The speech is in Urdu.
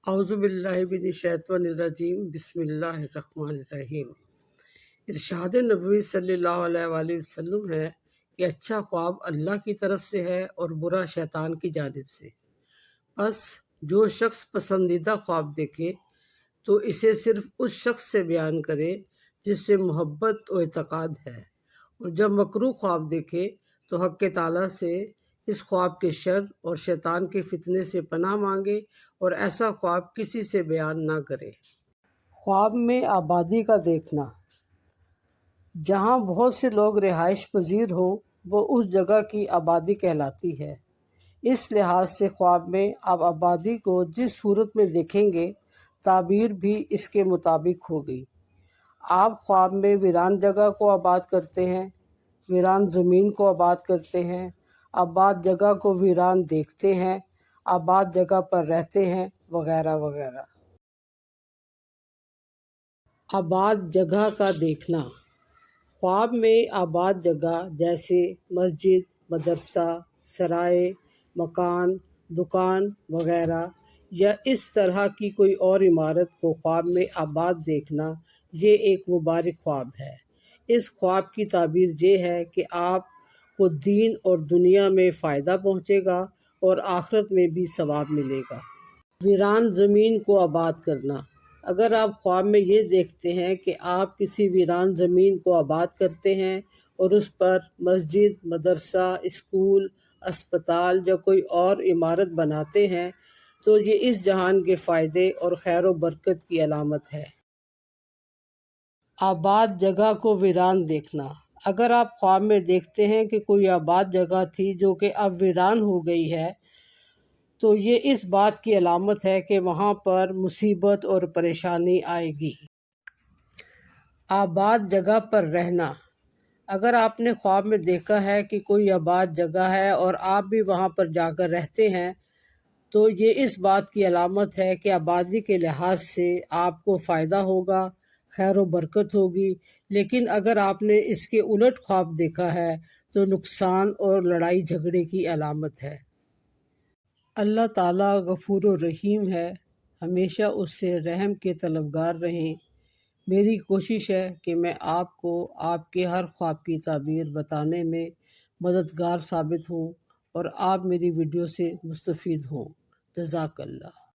اعوذ باللہ من الشیطان الرجیم، بسم اللہ الرحمن الرحیم۔ ارشاد نبوی صلی اللہ علیہ وآلہ وسلم ہے کہ اچھا خواب اللہ کی طرف سے ہے اور برا شیطان کی جانب سے۔ بس جو شخص پسندیدہ خواب دیکھے تو اسے صرف اس شخص سے بیان کرے جس سے محبت و اعتقاد ہے، اور جب مکروہ خواب دیکھے تو حق تعالیٰ سے اس خواب کے شر اور شیطان کے فتنے سے پناہ مانگے اور ایسا خواب کسی سے بیان نہ کرے۔ خواب میں آبادی کا دیکھنا۔ جہاں بہت سے لوگ رہائش پذیر ہوں وہ اس جگہ کی آبادی کہلاتی ہے۔ اس لحاظ سے خواب میں آپ آبادی کو جس صورت میں دیکھیں گے تعبیر بھی اس کے مطابق ہوگی۔ آپ خواب میں ویران جگہ کو آباد کرتے ہیں، ویران زمین کو آباد کرتے ہیں، آباد جگہ کو ویران دیکھتے ہیں، آباد جگہ پر رہتے ہیں، وغیرہ وغیرہ۔ آباد جگہ کا دیکھنا۔ خواب میں آباد جگہ جیسے مسجد، مدرسہ، سرائے، مکان، دکان وغیرہ یا اس طرح کی کوئی اور عمارت کو خواب میں آباد دیکھنا یہ ایک مبارک خواب ہے۔ اس خواب کی تعبیر یہ ہے کہ آپ کو دین اور دنیا میں فائدہ پہنچے گا اور آخرت میں بھی ثواب ملے گا۔ ویران زمین کو آباد کرنا۔ اگر آپ خواب میں یہ دیکھتے ہیں کہ آپ کسی ویران زمین کو آباد کرتے ہیں اور اس پر مسجد، مدرسہ، اسکول، اسپتال یا کوئی اور عمارت بناتے ہیں تو یہ اس جہان کے فائدے اور خیر و برکت کی علامت ہے۔ آباد جگہ کو ویران دیکھنا۔ اگر آپ خواب میں دیکھتے ہیں کہ کوئی آباد جگہ تھی جو کہ اب ویران ہو گئی ہے تو یہ اس بات کی علامت ہے کہ وہاں پر مصیبت اور پریشانی آئے گی۔ آباد جگہ پر رہنا۔ اگر آپ نے خواب میں دیکھا ہے کہ کوئی آباد جگہ ہے اور آپ بھی وہاں پر جا کر رہتے ہیں تو یہ اس بات کی علامت ہے کہ آبادی کے لحاظ سے آپ کو فائدہ ہوگا، خیر و برکت ہوگی، لیکن اگر آپ نے اس کے الٹ خواب دیکھا ہے تو نقصان اور لڑائی جھگڑے کی علامت ہے۔ اللہ تعالیٰ غفور و رحیم ہے، ہمیشہ اس سے رحم کے طلبگار رہیں۔ میری کوشش ہے کہ میں آپ کو آپ کے ہر خواب کی تعبیر بتانے میں مددگار ثابت ہوں اور آپ میری ویڈیو سے مستفید ہوں۔ جزاک اللہ۔